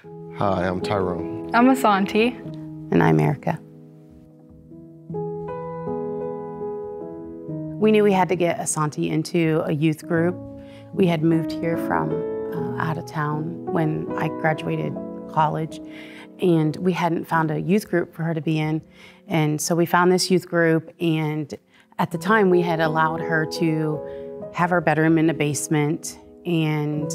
Hi, I'm Tyrone. I'm Asante. And I'm Erika. We knew we had to get Asante into a youth group. We had moved here from out of town when I graduated college, and we hadn't found a youth group for her to be in. And so we found this youth group, and at the time we had allowed her to have her bedroom in the basement, and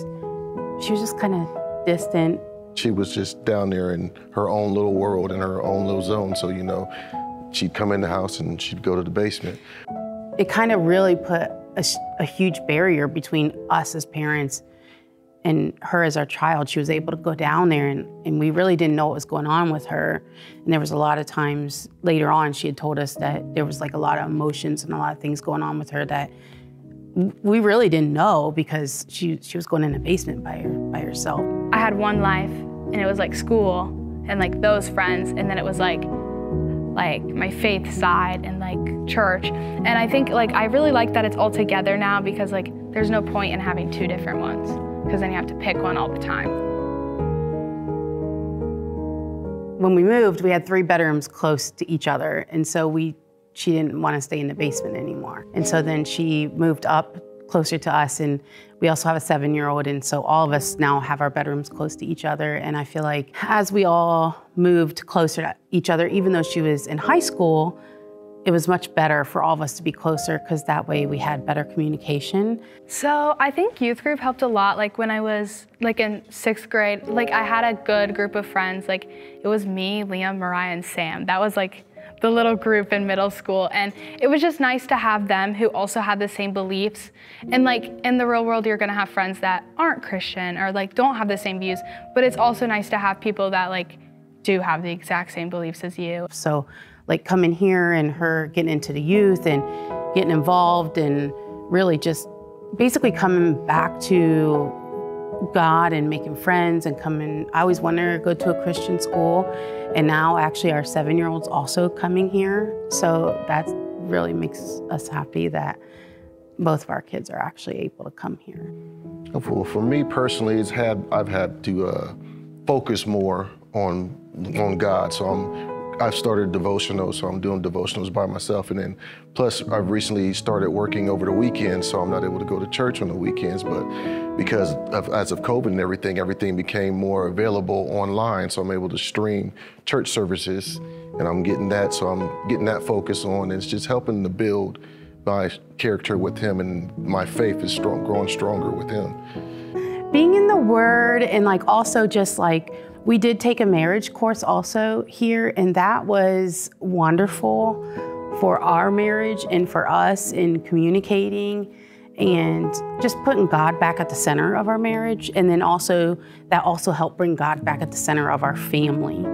she was just kind of distant. She was just down there in her own little world, in her own little zone. So, you know, she'd come in the house and she'd go to the basement. It kind of really put a huge barrier between us as parents and her as our child. She was able to go down there, and we really didn't know what was going on with her. And there was a lot of times later on, she had told us that there was like a lot of emotions and a lot of things going on with her that we really didn't know, because she was going in the basement by herself. I had one life, and it was like school and like those friends, and then it was like my faith side and like church. And I think like I really like that it's all together now, because like there's no point in having two different ones, because then you have to pick one all the time. When we moved, we had 3 bedrooms close to each other, and so she didn't want to stay in the basement anymore. And so then she moved up closer to us, and we also have a 7-year-old, and so all of us now have our bedrooms close to each other. And I feel like as we all moved closer to each other, even though she was in high school, it was much better for all of us to be closer, because that way we had better communication. So I think youth group helped a lot. Like when I was like in 6th grade, like I had a good group of friends. Like it was me, Liam, Mariah, and Sam. That was like the little group in middle school. And it was just nice to have them who also had the same beliefs. And like in the real world, you're gonna have friends that aren't Christian or like don't have the same views, but it's also nice to have people that like do have the exact same beliefs as you. So like coming here and her getting into the youth and getting involved and really just basically coming back to God and making friends and coming. I always wanted her to go to a Christian school, and now actually our 7-year-old's also coming here. So that really makes us happy that both of our kids are actually able to come here. Well, for me personally, I've had to focus more on God. So I've started devotionals, so I'm doing devotionals by myself, and then plus I've recently started working over the weekends, so I'm not able to go to church on the weekends, but because as of COVID and everything became more available online, so I'm able to stream church services, and I'm getting that, so I'm getting that focus on, and it's just helping to build my character with Him, and my faith is growing stronger with Him. Being in the Word, and like also just like, we did take a marriage course also here, and that was wonderful for our marriage and for us in communicating and just putting God back at the center of our marriage. And then also, that also helped bring God back at the center of our family.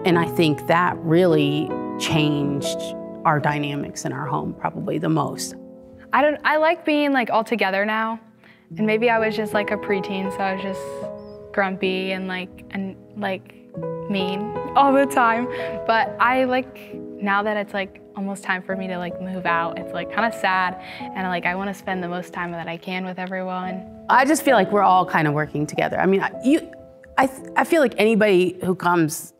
And I think that really changed our dynamics in our home probably the most. I like being like all together now. And maybe I was just like a preteen, so I was just grumpy and mean all the time. But I like, now that it's like almost time for me to like move out, it's like kind of sad, and like I want to spend the most time that I can with everyone. I just feel like we're all kind of working together. I mean, I feel like anybody who comes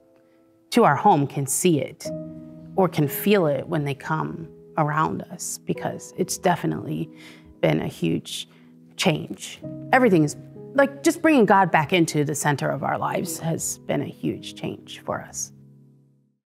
to our home can see it or can feel it when they come around us, because it's definitely been a huge change. Everything is like just bringing God back into the center of our lives has been a huge change for us.